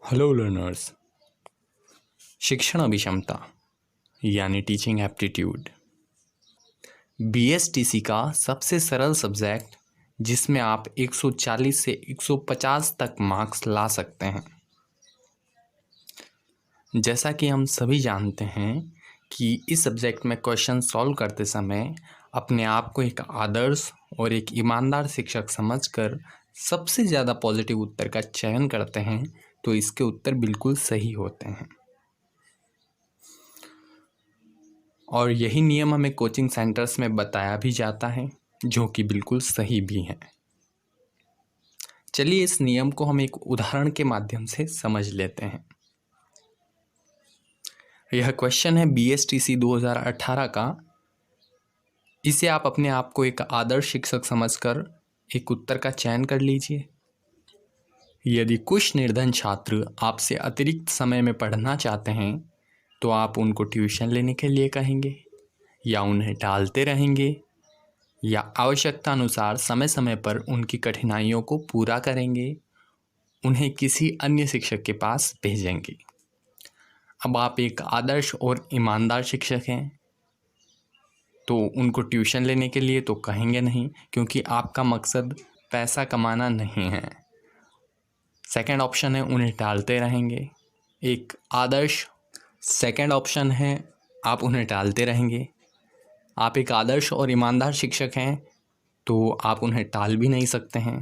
Hello learners. शिक्षण अभिक्षमता यानी teaching aptitude BSTC का सबसे सरल सब्जेक्ट जिसमें आप 140 से 150 तक मार्क्स ला सकते हैं। जैसा कि हम सभी जानते हैं कि इस सब्जेक्ट में क्वेश्चन सॉल्व करते समय अपने आप को एक आदर्श और एक ईमानदार शिक्षक समझकर सबसे ज़्यादा पॉजिटिव उत्तर का चयन करते हैं तो इसके उत्तर बिल्कुल सही होते हैं और यही नियम हमें कोचिंग सेंटर्स में बताया भी जाता है जो कि बिल्कुल सही भी है। चलिए इस नियम को हम एक उदाहरण के माध्यम से समझ लेते हैं। यह क्वेश्चन है बीएसटीसी 2018 का। इसे आप अपने आप को एक आदर्श शिक्षक समझकर एक उत्तर का चयन कर लीजिए। यदि कुछ निर्धन छात्र आपसे अतिरिक्त समय में पढ़ना चाहते हैं तो आप उनको ट्यूशन लेने के लिए कहेंगे या उन्हें टालते रहेंगे या आवश्यकता अनुसार समय समय पर उनकी कठिनाइयों को पूरा करेंगे, उन्हें किसी अन्य शिक्षक के पास भेजेंगे। अब आप एक आदर्श और ईमानदार शिक्षक हैं तो उनको ट्यूशन लेने के लिए तो कहेंगे नहीं, क्योंकि आपका मकसद पैसा कमाना नहीं है। सेकंड ऑप्शन है उन्हें टालते रहेंगे। एक आदर्श सेकंड ऑप्शन है आप उन्हें टालते रहेंगे। आप एक आदर्श और ईमानदार शिक्षक हैं तो आप उन्हें टाल भी नहीं सकते हैं।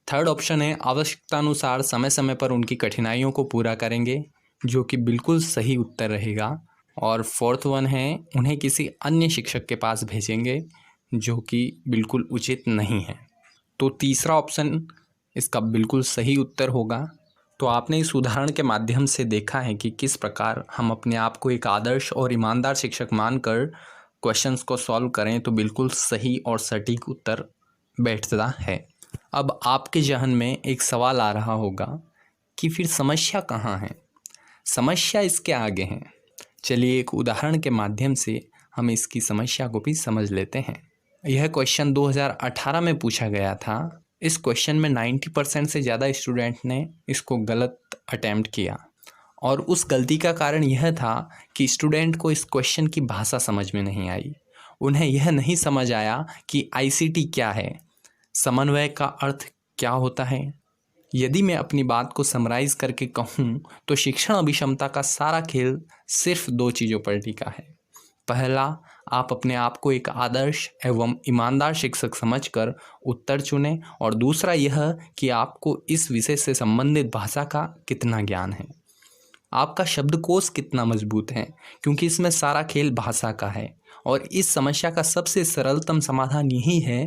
थर्ड ऑप्शन है आवश्यकता अनुसार समय समय पर उनकी कठिनाइयों को पूरा करेंगे, जो कि बिल्कुल सही उत्तर रहेगा। और फोर्थ वन है उन्हें किसी अन्य शिक्षक के पास भेजेंगे, जो कि बिल्कुल उचित नहीं है। तो तीसरा ऑप्शन इसका बिल्कुल सही उत्तर होगा। तो आपने इस उदाहरण के माध्यम से देखा है कि किस प्रकार हम अपने आप को एक आदर्श और ईमानदार शिक्षक मानकर क्वेश्चंस को सॉल्व करें तो बिल्कुल सही और सटीक उत्तर बैठता है। अब आपके जहन में एक सवाल आ रहा होगा कि फिर समस्या कहाँ है? समस्या इसके आगे है। चलिए एक उदाहरण के माध्यम से हम इसकी समस्या को भी समझ लेते हैं। यह क्वेश्चन 2018 में पूछा गया था। इस क्वेश्चन में 90% से ज़्यादा स्टूडेंट ने इसको गलत अटैम्प्ट किया और उस गलती का कारण यह था कि स्टूडेंट को इस क्वेश्चन की भाषा समझ में नहीं आई। उन्हें यह नहीं समझ आया कि आईसीटी क्या है, समन्वय का अर्थ क्या होता है। यदि मैं अपनी बात को समराइज़ करके कहूँ तो शिक्षण अभिक्षमता का सारा खेल सिर्फ दो चीज़ों पर टिका है। पहला, आप अपने आप को एक आदर्श एवं ईमानदार शिक्षक समझकर उत्तर चुनें, और दूसरा यह कि आपको इस विषय से संबंधित भाषा का कितना ज्ञान है, आपका शब्दकोश कितना मजबूत है, क्योंकि इसमें सारा खेल भाषा का है। और इस समस्या का सबसे सरलतम समाधान यही है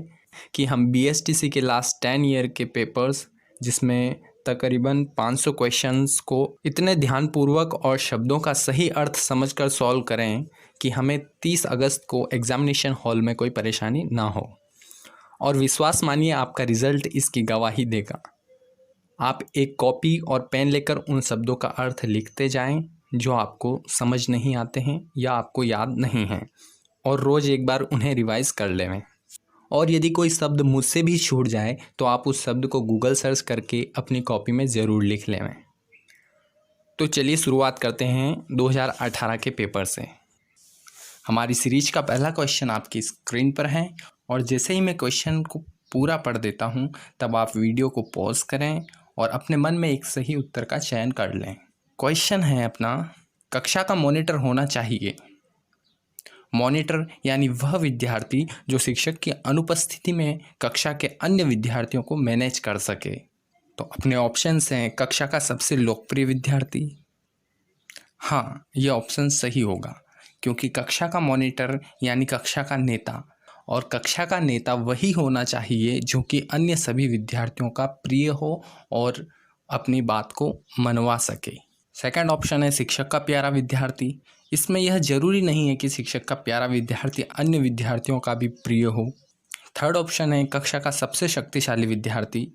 कि हम बीएसटीसी के लास्ट 10 ईयर के पेपर्स, जिसमें तकरीबन 500 क्वेश्चंस को इतने ध्यानपूर्वक और शब्दों का सही अर्थ समझकर सॉल्व करें कि हमें 30 अगस्त को एग्जामिनेशन हॉल में कोई परेशानी ना हो। और विश्वास मानिए आपका रिज़ल्ट इसकी गवाही देगा। आप एक कॉपी और पेन लेकर उन शब्दों का अर्थ लिखते जाएं जो आपको समझ नहीं आते हैं या आपको याद नहीं हैं, और रोज़ एक बार उन्हें रिवाइज़ कर लें। और यदि कोई शब्द मुझसे भी छूट जाए तो आप उस शब्द को गूगल सर्च करके अपनी कॉपी में ज़रूर लिख लें। तो चलिए शुरुआत करते हैं 2018 के पेपर से। हमारी सीरीज का पहला क्वेश्चन आपकी स्क्रीन पर है, और जैसे ही मैं क्वेश्चन को पूरा पढ़ देता हूं तब आप वीडियो को पॉज करें और अपने मन में एक सही उत्तर का चयन कर लें। क्वेश्चन है अपना, कक्षा का मॉनिटर होना चाहिए। मॉनिटर यानी वह विद्यार्थी जो शिक्षक की अनुपस्थिति में कक्षा के अन्य विद्यार्थियों को मैनेज कर सके। तो अपने ऑप्शंस हैं कक्षा का सबसे लोकप्रिय विद्यार्थी। हाँ, ये ऑप्शन सही होगा, क्योंकि कक्षा का मॉनिटर यानी कक्षा का नेता, और कक्षा का नेता वही होना चाहिए जो कि अन्य सभी विद्यार्थियों का प्रिय हो और अपनी बात को मनवा सके। सेकंड ऑप्शन है शिक्षक का प्यारा विद्यार्थी। इसमें यह जरूरी नहीं है कि शिक्षक का प्यारा विद्यार्थी अन्य विद्यार्थियों का भी प्रिय हो। थर्ड ऑप्शन है कक्षा का सबसे शक्तिशाली विद्यार्थी।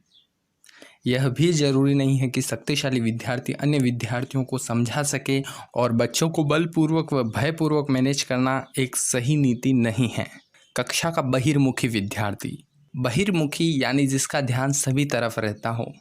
यह भी जरूरी नहीं है कि शक्तिशाली विद्यार्थी अन्य विद्यार्थियों को समझा सके, और बच्चों को बलपूर्वक व भयपूर्वक मैनेज करना एक सही नीति नहीं है। कक्षा का बहिर्मुखी विद्यार्थी। बहिर्मुखी यानी जिसका ध्यान सभी तरफ रहता हो।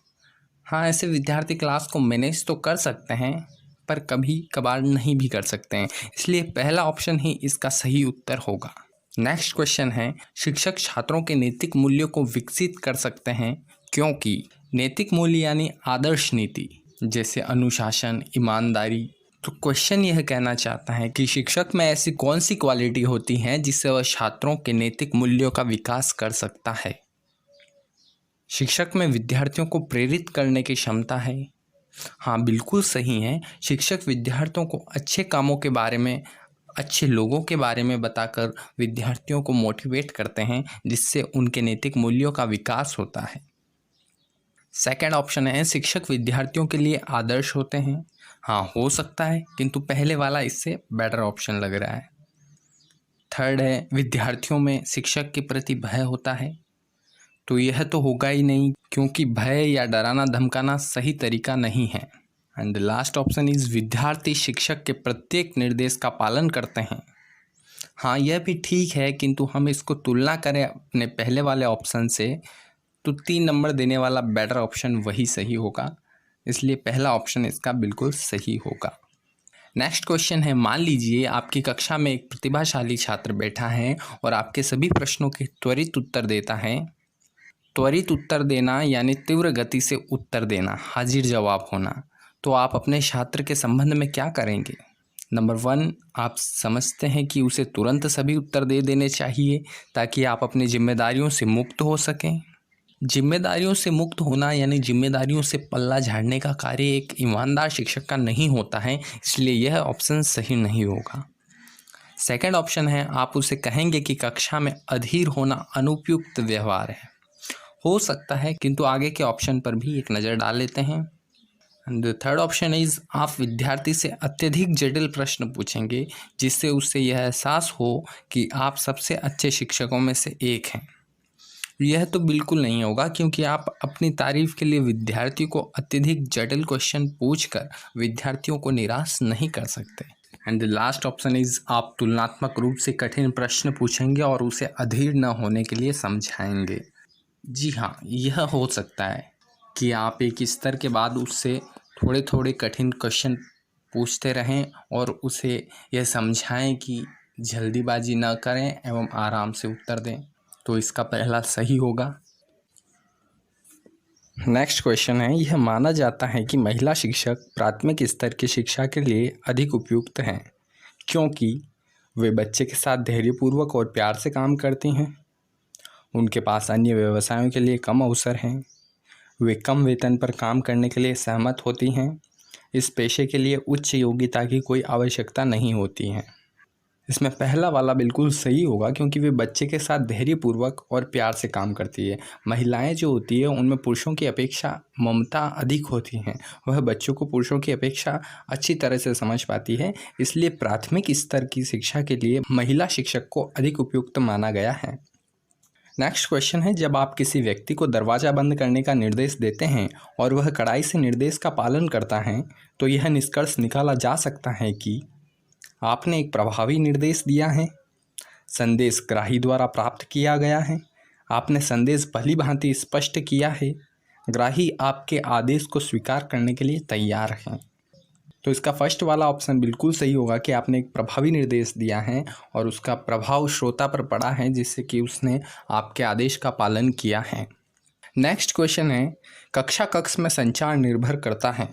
हाँ, ऐसे विद्यार्थी क्लास को मैनेज तो कर सकते हैं पर कभी कभार नहीं भी कर सकते हैं, इसलिए पहला ऑप्शन ही इसका सही उत्तर होगा। नेक्स्ट क्वेश्चन है, शिक्षक छात्रों के नैतिक मूल्यों को विकसित कर सकते हैं क्योंकि नैतिक मूल्य यानी आदर्श नीति जैसे अनुशासन, ईमानदारी। तो क्वेश्चन यह कहना चाहता है कि शिक्षक में ऐसी कौन सी क्वालिटी होती हैं जिससे वह छात्रों के नैतिक मूल्यों का विकास कर सकता है। शिक्षक में विद्यार्थियों को प्रेरित करने की क्षमता है। हाँ, बिल्कुल सही है। शिक्षक विद्यार्थियों को अच्छे कामों के बारे में, अच्छे लोगों के बारे में बताकर विद्यार्थियों को मोटिवेट करते हैं जिससे उनके नैतिक मूल्यों का विकास होता है। सेकंड ऑप्शन है, शिक्षक विद्यार्थियों के लिए आदर्श होते हैं। हाँ, हो सकता है, किंतु पहले वाला इससे बेटर ऑप्शन लग रहा है। थर्ड है, विद्यार्थियों में शिक्षक के प्रति भय होता है। तो यह तो होगा ही नहीं क्योंकि भय या डराना धमकाना सही तरीका नहीं है। And the last option is, विद्यार्थी शिक्षक के प्रत्येक निर्देश का पालन करते हैं। हाँ, यह भी ठीक है, किंतु हम इसको तुलना करें अपने पहले वाले ऑप्शन से तो 3 नंबर देने वाला बेटर ऑप्शन वही सही होगा, इसलिए पहला ऑप्शन इसका बिल्कुल सही होगा। नेक्स्ट क्वेश्चन है, मान लीजिए आपकी कक्षा में एक प्रतिभाशाली छात्र बैठा है और आपके सभी प्रश्नों के त्वरित उत्तर देता है। त्वरित उत्तर देना यानी तीव्र गति से उत्तर देना, हाजिर जवाब होना। तो आप अपने छात्र के संबंध में क्या करेंगे? नंबर 1, आप समझते हैं कि उसे तुरंत सभी उत्तर दे देने चाहिए ताकि आप अपनी जिम्मेदारियों से मुक्त हो सकें। जिम्मेदारियों से मुक्त होना यानी जिम्मेदारियों से पल्ला झाड़ने का कार्य एक ईमानदार शिक्षक का नहीं होता है, इसलिए यह ऑप्शन सही नहीं होगा। सेकंड ऑप्शन है, आप उसे कहेंगे कि कक्षा में अधीर होना अनुपयुक्त व्यवहार है। हो सकता है, किंतु आगे के ऑप्शन पर भी एक नज़र डाल लेते हैं। And the third option is, आप विद्यार्थी से अत्यधिक जटिल प्रश्न पूछेंगे जिससे उससे यह एहसास हो कि आप सबसे अच्छे शिक्षकों में से एक हैं। यह तो बिल्कुल नहीं होगा क्योंकि आप अपनी तारीफ के लिए विद्यार्थियों को अत्यधिक जटिल क्वेश्चन पूछकर विद्यार्थियों को निराश नहीं कर सकते। And the last option is, आप तुलनात्मक रूप से कठिन प्रश्न पूछेंगे और उसे अधीर न होने के लिए समझाएंगे। जी हाँ, यह हो सकता है कि आप एक स्तर के बाद उससे थोड़े थोड़े कठिन क्वेश्चन पूछते रहें और उसे यह समझाएं कि जल्दीबाजी न करें एवं आराम से उत्तर दें। तो इसका पहला सही होगा। नेक्स्ट क्वेश्चन है, यह माना जाता है कि महिला शिक्षक प्राथमिक स्तर की शिक्षा के लिए अधिक उपयुक्त हैं क्योंकि वे बच्चे के साथ धैर्यपूर्वक और प्यार से काम करती हैं, उनके पास अन्य व्यवसायों के लिए कम अवसर हैं, वे कम वेतन पर काम करने के लिए सहमत होती हैं, इस पेशे के लिए उच्च योग्यता की कोई आवश्यकता नहीं होती है। इसमें पहला वाला बिल्कुल सही होगा क्योंकि वे बच्चे के साथ धैर्यपूर्वक और प्यार से काम करती है। महिलाएं जो होती है उनमें पुरुषों की अपेक्षा ममता अधिक होती हैं, वह बच्चों को पुरुषों की अपेक्षा अच्छी तरह से समझ पाती है, इसलिए प्राथमिक स्तर की शिक्षा के लिए महिला शिक्षक को अधिक उपयुक्त माना गया है। नेक्स्ट क्वेश्चन है, जब आप किसी व्यक्ति को दरवाज़ा बंद करने का निर्देश देते हैं और वह कड़ाई से निर्देश का पालन करता है तो यह निष्कर्ष निकाला जा सकता है कि आपने एक प्रभावी निर्देश दिया है, संदेश ग्राही द्वारा प्राप्त किया गया है, आपने संदेश भली भांति स्पष्ट किया है, ग्राही आपके आदेश को स्वीकार करने के लिए तैयार हैं। तो इसका फर्स्ट वाला ऑप्शन बिल्कुल सही होगा कि आपने एक प्रभावी निर्देश दिया है और उसका प्रभाव श्रोता पर पड़ा है जिससे कि उसने आपके आदेश का पालन किया है। नेक्स्ट क्वेश्चन है, कक्षा कक्ष में संचार निर्भर करता है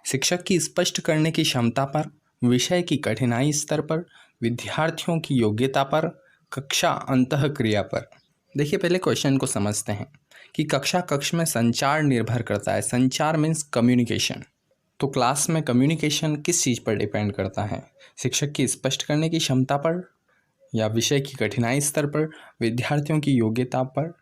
शिक्षक की स्पष्ट करने की क्षमता पर, विषय की कठिनाई स्तर पर, विद्यार्थियों की योग्यता पर, कक्षा अंतःक्रिया पर। देखिए, पहले क्वेश्चन को समझते हैं कि कक्षा कक्ष में संचार निर्भर करता है। संचार मीन्स कम्युनिकेशन। तो क्लास में कम्युनिकेशन किस चीज़ पर डिपेंड करता है? शिक्षक की स्पष्ट करने की क्षमता पर या विषय की कठिनाई स्तर पर, विद्यार्थियों की योग्यता पर।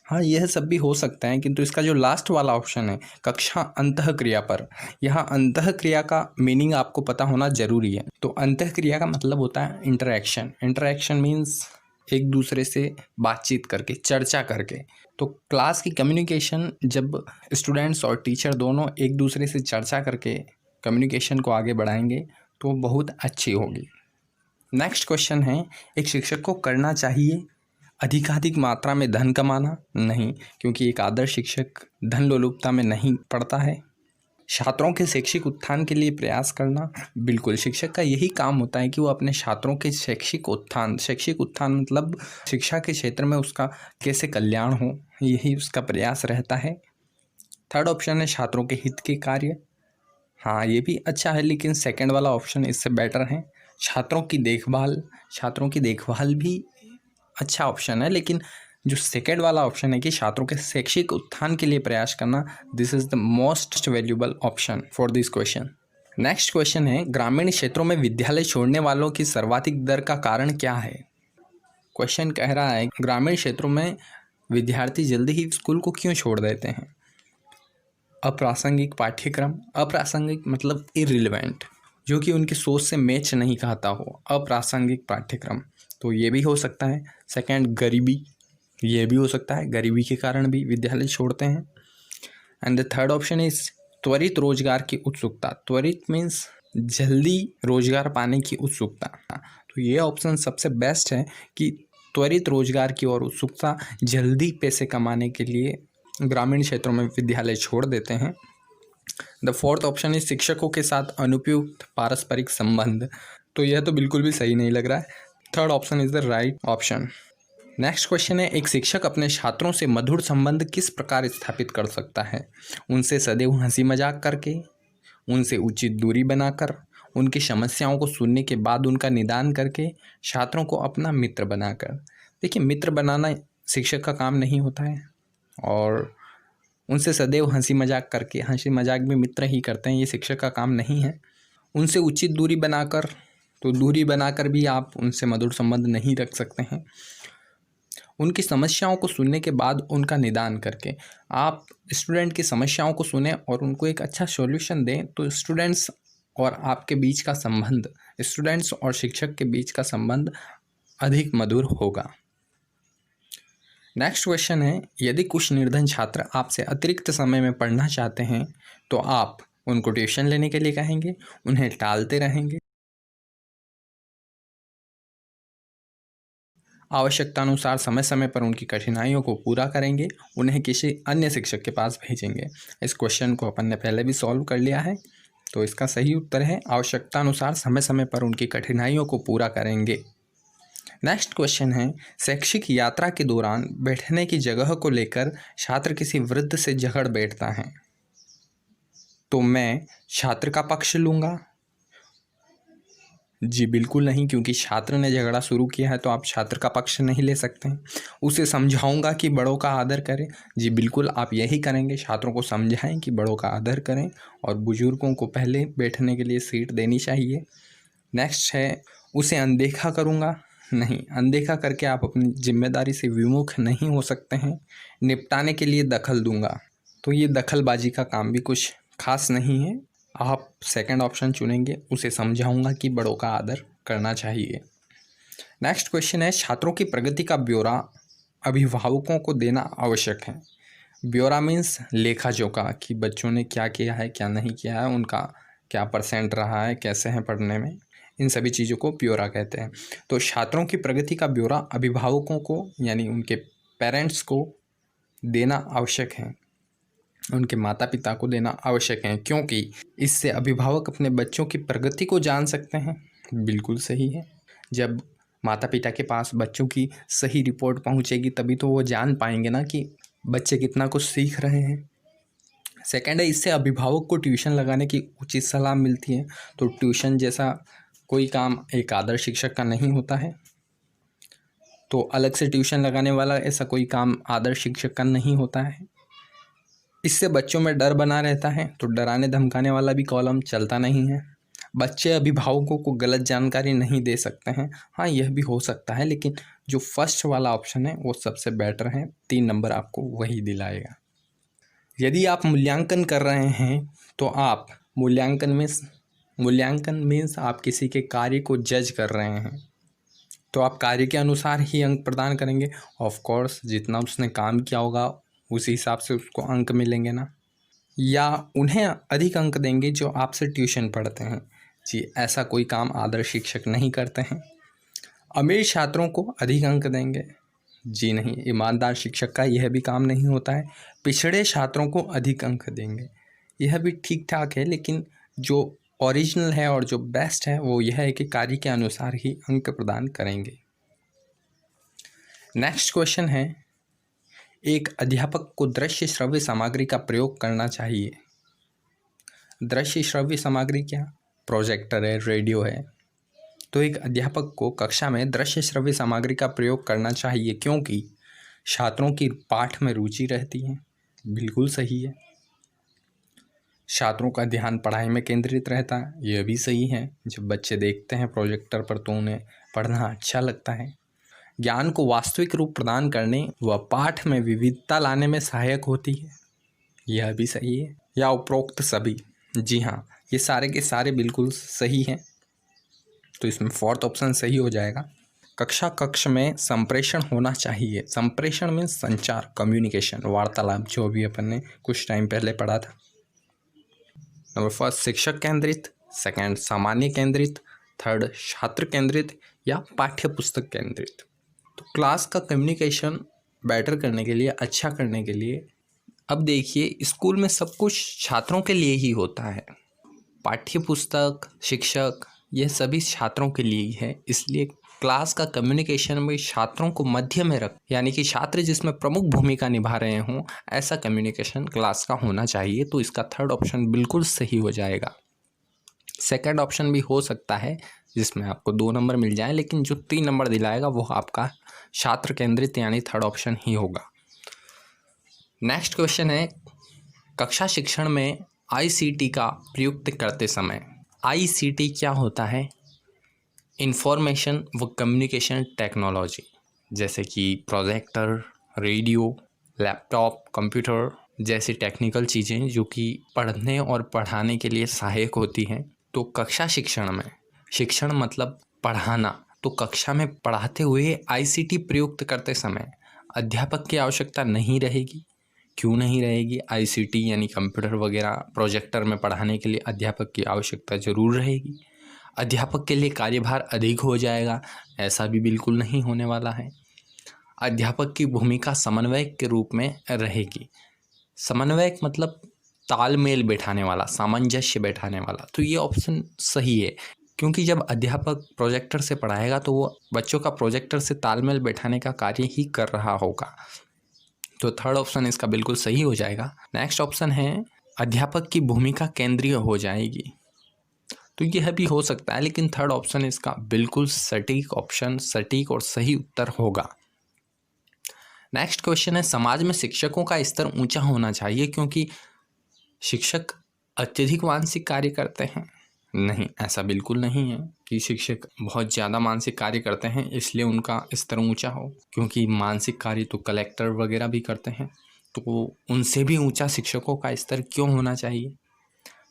हाँ, यह सब भी हो सकता है, किंतु इसका जो लास्ट वाला ऑप्शन है कक्षा अंतःक्रिया पर, यहाँ अंतःक्रिया का मीनिंग आपको पता होना जरूरी है। तो अंतःक्रिया का मतलब होता है इंटरेक्शन। इंटरेक्शन मीन्स एक दूसरे से बातचीत करके, चर्चा करके। तो क्लास की कम्युनिकेशन जब स्टूडेंट्स और टीचर दोनों एक दूसरे से चर्चा करके कम्युनिकेशन को आगे बढ़ाएंगे तो बहुत अच्छी होगी। नेक्स्ट क्वेश्चन है, एक शिक्षक को करना चाहिए अधिकाधिक मात्रा में धन कमाना? नहीं, क्योंकि एक आदर्श शिक्षक धन लोलुपता में नहीं पड़ता है। छात्रों के शैक्षिक उत्थान के लिए प्रयास करना? बिल्कुल, शिक्षक का यही काम होता है कि वो अपने छात्रों के शैक्षिक उत्थान मतलब शिक्षा के क्षेत्र में उसका कैसे कल्याण हो, यही उसका प्रयास रहता है। थर्ड ऑप्शन है छात्रों के हित के कार्य। हाँ, ये भी अच्छा है, लेकिन सेकंड वाला ऑप्शन इससे बेटर है। छात्रों की देखभाल भी अच्छा ऑप्शन है, लेकिन जो सेकेंड वाला ऑप्शन है कि छात्रों के शैक्षिक उत्थान के लिए प्रयास करना, this is the most valuable option for this question. Next question है, ग्रामीण क्षेत्रों में विद्यालय छोड़ने वालों की सर्वाधिक दर का कारण क्या है? क्वेश्चन कह रहा है ग्रामीण क्षेत्रों में विद्यार्थी जल्दी ही स्कूल को क्यों छोड़ देते हैं? अप्रासंगिक पाठ्यक्रम, अप्रासंगिक मतलब इररिलेवेंट, जो कि उनकी सोच से मैच नहीं खाता हो, अप्रासंगिक पाठ्यक्रम, तो ये भी हो सकता है। सेकंड, गरीबी, ये भी हो सकता है, गरीबी के कारण भी विद्यालय छोड़ते हैं। And the third option is त्वरित रोजगार की उत्सुकता। त्वरित मीन्स जल्दी रोजगार पाने की उत्सुकता। तो ये ऑप्शन सबसे बेस्ट है कि त्वरित रोजगार की ओर उत्सुकता, जल्दी पैसे कमाने के लिए ग्रामीण क्षेत्रों में विद्यालय छोड़ देते हैं। द फोर्थ ऑप्शन इज शिक्षकों के साथ अनुपयुक्त पारस्परिक संबंध। तो यह तो बिल्कुल भी सही नहीं लग रहा है। Third option is the right option. Next question है, एक शिक्षक अपने छात्रों से मधुर संबंध किस प्रकार स्थापित कर सकता है? उनसे सदैव हंसी मजाक करके, उनसे उचित दूरी बनाकर, उनकी समस्याओं को सुनने के बाद उनका निदान करके, छात्रों को अपना मित्र बनाकर। देखिए, मित्र बनाना शिक्षक का काम नहीं होता है, और उनसे सदैव हंसी मजाक करके, हंसी मजाक भी मित्र ही करते हैं, ये शिक्षक का काम नहीं है। उनसे उचित दूरी बनाकर, तो दूरी बनाकर भी आप उनसे मधुर संबंध नहीं रख सकते हैं। उनकी समस्याओं को सुनने के बाद उनका निदान करके, आप स्टूडेंट की समस्याओं को सुने और उनको एक अच्छा सॉल्यूशन दें, तो स्टूडेंट्स और आपके बीच का संबंध, स्टूडेंट्स और शिक्षक के बीच का संबंध अधिक मधुर होगा। नेक्स्ट क्वेश्चन है, यदि कुछ निर्धन छात्र आपसे अतिरिक्त समय में पढ़ना चाहते हैं तो आप उनको ट्यूशन लेने के लिए कहेंगे, उन्हें टालते रहेंगे, आवश्यकतानुसार समय समय पर उनकी कठिनाइयों को पूरा करेंगे, उन्हें किसी अन्य शिक्षक के पास भेजेंगे? इस क्वेश्चन को अपन ने पहले भी सॉल्व कर लिया है, तो इसका सही उत्तर है आवश्यकतानुसार समय समय पर उनकी कठिनाइयों को पूरा करेंगे। नेक्स्ट क्वेश्चन है, शैक्षिक यात्रा के दौरान बैठने की जगह को लेकर छात्र किसी वृद्ध से झगड़ बैठता है, तो मैं छात्र का पक्ष लूँगा? जी बिल्कुल नहीं, क्योंकि छात्र ने झगड़ा शुरू किया है तो आप छात्र का पक्ष नहीं ले सकते हैं। उसे समझाऊंगा कि बड़ों का आदर करें। जी बिल्कुल, आप यही करेंगे, छात्रों को समझाएं कि बड़ों का आदर करें और बुजुर्गों को पहले बैठने के लिए सीट देनी चाहिए। नेक्स्ट है, उसे अनदेखा करूंगा? नहीं, अनदेखा करके आप अपनी जिम्मेदारी से विमुख नहीं हो सकते हैं। निपटाने के लिए दखल दूंगा, तो ये दखलबाजी का काम भी कुछ खास नहीं है। आप सेकंड ऑप्शन चुनेंगे, उसे समझाऊंगा कि बड़ों का आदर करना चाहिए। नेक्स्ट क्वेश्चन है, छात्रों की प्रगति का ब्यौरा अभिभावकों को देना आवश्यक है। ब्यौरा मीन्स लेखा जोखा, कि बच्चों ने क्या किया है, क्या नहीं किया है, उनका क्या परसेंट रहा है, कैसे हैं पढ़ने में, इन सभी चीज़ों को ब्यौरा कहते हैं। तो छात्रों की प्रगति का ब्यौरा अभिभावकों को, यानी उनके पेरेंट्स को देना आवश्यक है, उनके माता पिता को देना आवश्यक है, क्योंकि इससे अभिभावक अपने बच्चों की प्रगति को जान सकते हैं। बिल्कुल सही है, जब माता पिता के पास बच्चों की सही रिपोर्ट पहुंचेगी तभी तो वो जान पाएंगे ना कि बच्चे कितना कुछ सीख रहे हैं। सेकंड है, इससे अभिभावक को ट्यूशन लगाने की उचित सलाह मिलती है। तो ट्यूशन जैसा कोई काम एक आदर्श शिक्षक का नहीं होता है, तो अलग से ट्यूशन लगाने वाला ऐसा कोई काम आदर्श शिक्षक का नहीं होता है। इससे बच्चों में डर बना रहता है, तो डराने धमकाने वाला भी कॉलम चलता नहीं है। बच्चे अभिभावकों को गलत जानकारी नहीं दे सकते हैं। हाँ, यह भी हो सकता है, लेकिन जो फर्स्ट वाला ऑप्शन है वो सबसे बेटर है, 3 नंबर आपको वही दिलाएगा। यदि आप मूल्यांकन कर रहे हैं तो आप मूल्यांकन मीन्स आप किसी के कार्य को जज कर रहे हैं, तो आप कार्य के अनुसार ही अंक प्रदान करेंगे। ऑफ कोर्स, जितना उसने काम किया होगा उसी हिसाब से उसको अंक मिलेंगे ना, या उन्हें अधिक अंक देंगे जो आपसे ट्यूशन पढ़ते हैं। जी, ऐसा कोई काम आदर्श शिक्षक नहीं करते हैं। अमीर छात्रों को अधिक अंक देंगे, जी नहीं, ईमानदार शिक्षक का यह भी काम नहीं होता है। पिछड़े छात्रों को अधिक अंक देंगे, यह भी ठीक ठाक है, लेकिन जो ओरिजिनल है और जो बेस्ट है वो यह है कि कार्य के अनुसार ही अंक प्रदान करेंगे। नेक्स्ट क्वेश्चन है, एक अध्यापक को दृश्य श्रव्य सामग्री का प्रयोग करना चाहिए। दृश्य श्रव्य सामग्री क्या? प्रोजेक्टर है, रेडियो है। तो एक अध्यापक को कक्षा में दृश्य श्रव्य सामग्री का प्रयोग करना चाहिए, क्योंकि छात्रों की पाठ में रुचि रहती है। बिल्कुल सही है। छात्रों का ध्यान पढ़ाई में केंद्रित रहता है, यह भी सही है। जब बच्चे देखते हैं प्रोजेक्टर पर तो उन्हें पढ़ना अच्छा लगता है। ज्ञान को वास्तविक रूप प्रदान करने व पाठ में विविधता लाने में सहायक होती है, यह भी सही है। या उपरोक्त सभी? जी हाँ, ये सारे के सारे बिल्कुल सही हैं, तो इसमें फोर्थ ऑप्शन सही हो जाएगा। कक्ष में संप्रेषण होना चाहिए। संप्रेषण मीन्स संचार, कम्युनिकेशन, वार्तालाप, जो भी अपन ने कुछ टाइम पहले पढ़ा था। नंबर फर्स्ट शिक्षक केंद्रित, सेकंड सामान्य केंद्रित, थर्ड छात्र केंद्रित या पाठ्य पुस्तक केंद्रित। तो क्लास का कम्युनिकेशन बेटर करने के लिए, अच्छा करने के लिए, अब देखिए स्कूल में सब कुछ छात्रों के लिए ही होता है। पाठ्य पुस्तक, शिक्षक, यह सभी छात्रों के लिए ही है। इसलिए क्लास का कम्युनिकेशन में छात्रों को मध्य में रख, यानी कि छात्र जिसमें प्रमुख भूमिका निभा रहे हों, ऐसा कम्युनिकेशन क्लास का होना चाहिए। तो इसका थर्ड ऑप्शन बिल्कुल सही हो जाएगा। सेकंड ऑप्शन भी हो सकता है जिसमें आपको 2 नंबर मिल जाए, लेकिन जो 3 नंबर दिलाएगा वो आपका छात्र केंद्रित यानी थर्ड ऑप्शन ही होगा। नेक्स्ट क्वेश्चन है, कक्षा शिक्षण में ICT का प्रयुक्त करते समय। ICT क्या होता है? इंफॉर्मेशन व कम्युनिकेशन टेक्नोलॉजी, जैसे कि प्रोजेक्टर, रेडियो, लैपटॉप, कंप्यूटर जैसी टेक्निकल चीज़ें जो कि पढ़ने और पढ़ाने के लिए सहायक होती हैं। तो कक्षा शिक्षण में, शिक्षण मतलब पढ़ाना, तो कक्षा में पढ़ाते हुए ICT प्रयुक्त करते समय अध्यापक की आवश्यकता नहीं रहेगी। क्यों नहीं रहेगी? ICT यानी कंप्यूटर वगैरह प्रोजेक्टर में पढ़ाने के लिए अध्यापक की आवश्यकता ज़रूर रहेगी। अध्यापक के लिए कार्यभार अधिक हो जाएगा? ऐसा भी बिल्कुल नहीं होने वाला है। अध्यापक की भूमिका समन्वयक के रूप में रहेगी। समन्वयक मतलब तालमेल बैठाने वाला, सामंजस्य बैठाने वाला। तो ये ऑप्शन सही है, क्योंकि जब अध्यापक प्रोजेक्टर से पढ़ाएगा तो वो बच्चों का प्रोजेक्टर से तालमेल बैठाने का कार्य ही कर रहा होगा। तो थर्ड ऑप्शन इसका बिल्कुल सही हो जाएगा। नेक्स्ट ऑप्शन है, अध्यापक की भूमिका केंद्रीय हो जाएगी। तो यह भी हो सकता है, लेकिन थर्ड ऑप्शन इसका बिल्कुल सटीक ऑप्शन, सटीक और सही उत्तर होगा। नेक्स्ट क्वेश्चन है, समाज में शिक्षकों का स्तर ऊंचा होना चाहिए क्योंकि शिक्षक अत्यधिक मानसिक कार्य करते हैं। नहीं, ऐसा बिल्कुल नहीं है कि शिक्षक बहुत ज़्यादा मानसिक कार्य करते हैं इसलिए उनका स्तर ऊंचा हो, क्योंकि मानसिक कार्य तो कलेक्टर वगैरह भी करते हैं, तो उनसे भी ऊंचा शिक्षकों का स्तर क्यों होना चाहिए?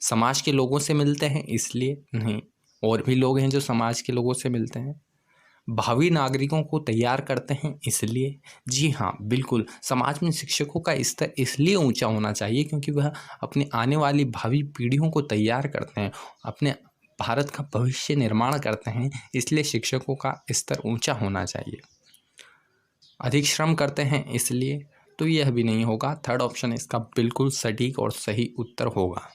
समाज के लोगों से मिलते हैं इसलिए नहीं, और भी लोग हैं जो समाज के लोगों से मिलते हैं। भावी नागरिकों को तैयार करते हैं इसलिए। जी हाँ, बिल्कुल, समाज में शिक्षकों का स्तर इसलिए ऊंचा होना चाहिए क्योंकि वह अपनी आने वाली भावी पीढ़ियों को तैयार करते हैं, अपने भारत का भविष्य निर्माण करते हैं, इसलिए शिक्षकों का स्तर ऊंचा होना चाहिए। अधिक श्रम करते हैं इसलिए, तो यह भी नहीं होगा। थर्ड ऑप्शन इसका बिल्कुल सटीक और सही उत्तर होगा।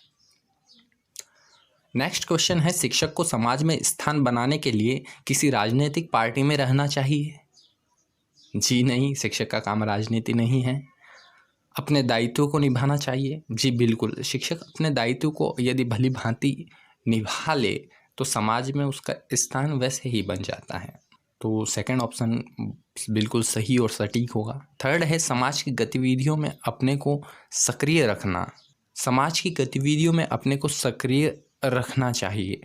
नेक्स्ट क्वेश्चन है, शिक्षक को समाज में स्थान बनाने के लिए किसी राजनीतिक पार्टी में रहना चाहिए? जी नहीं, शिक्षक का काम राजनीति नहीं है। अपने दायित्व को निभाना चाहिए? जी बिल्कुल, शिक्षक अपने दायित्व को यदि भली भांति निभा ले तो समाज में उसका स्थान वैसे ही बन जाता है। तो सेकंड ऑप्शन बिल्कुल सही और सटीक होगा। थर्ड है, समाज की गतिविधियों में अपने को सक्रिय रखना। समाज की गतिविधियों में अपने को सक्रिय रखना चाहिए।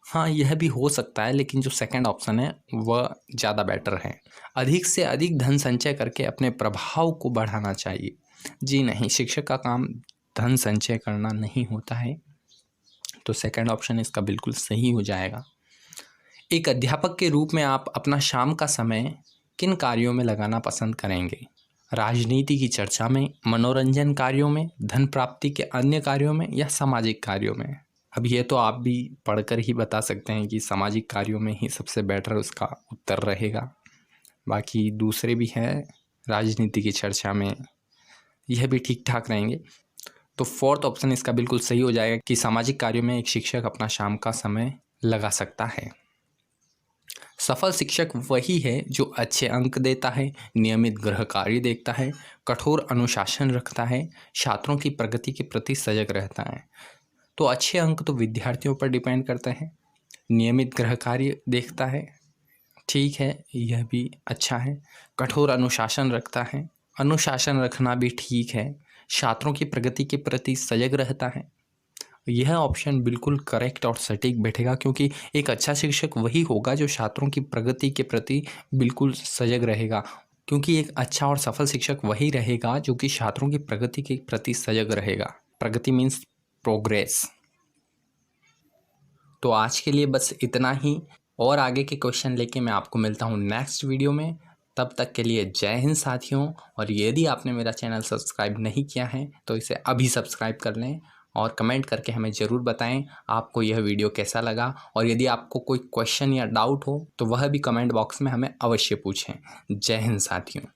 हाँ, यह भी हो सकता है, लेकिन जो सेकंड ऑप्शन है वह ज़्यादा बेटर है। अधिक से अधिक धन संचय करके अपने प्रभाव को बढ़ाना चाहिए। जी नहीं, शिक्षक का काम धन संचय करना नहीं होता है। तो सेकंड ऑप्शन इसका बिल्कुल सही हो जाएगा। एक अध्यापक के रूप में आप अपना शाम का समय किन कार्यों में लगाना पसंद करेंगे? राजनीति की चर्चा में, मनोरंजन कार्यों में, धन प्राप्ति के अन्य कार्यों में या सामाजिक कार्यों में? अब ये तो आप भी पढ़कर ही बता सकते हैं कि सामाजिक कार्यों में ही सबसे बेटर उसका उत्तर रहेगा। बाकी दूसरे भी हैं राजनीति की चर्चा में, यह भी ठीक ठाक रहेंगे। तो फोर्थ ऑप्शन इसका बिल्कुल सही हो जाएगा कि सामाजिक कार्यों में एक शिक्षक अपना शाम का समय लगा सकता है। सफल शिक्षक वही है जो अच्छे अंक देता है, नियमित गृह कार्य देखता है, कठोर अनुशासन रखता है, छात्रों की प्रगति के प्रति सजग रहता है। तो अच्छे अंक तो विद्यार्थियों पर डिपेंड करते हैं। नियमित गृह कार्य देखता है, ठीक है, यह भी अच्छा है। कठोर अनुशासन रखता है, अनुशासन रखना भी ठीक है। छात्रों की प्रगति के प्रति सजग रहता है, यह ऑप्शन बिल्कुल करेक्ट और सटीक बैठेगा, क्योंकि एक अच्छा शिक्षक वही होगा जो छात्रों की प्रगति के प्रति बिल्कुल सजग रहेगा। क्योंकि एक अच्छा और सफल शिक्षक वही रहेगा जो कि छात्रों की प्रगति के प्रति सजग रहेगा। प्रगति मीन्स प्रोग्रेस। तो आज के लिए बस इतना ही, और आगे के क्वेश्चन लेके मैं आपको मिलता हूँ नेक्स्ट वीडियो में। तब तक के लिए जय हिंद साथियों। और यदि आपने मेरा चैनल सब्सक्राइब नहीं किया है तो इसे अभी सब्सक्राइब कर लें, और कमेंट करके हमें ज़रूर बताएं आपको यह वीडियो कैसा लगा। और यदि आपको कोई क्वेश्चन या डाउट हो तो वह भी कमेंट बॉक्स में हमें अवश्य पूछें। जय हिंद साथियों।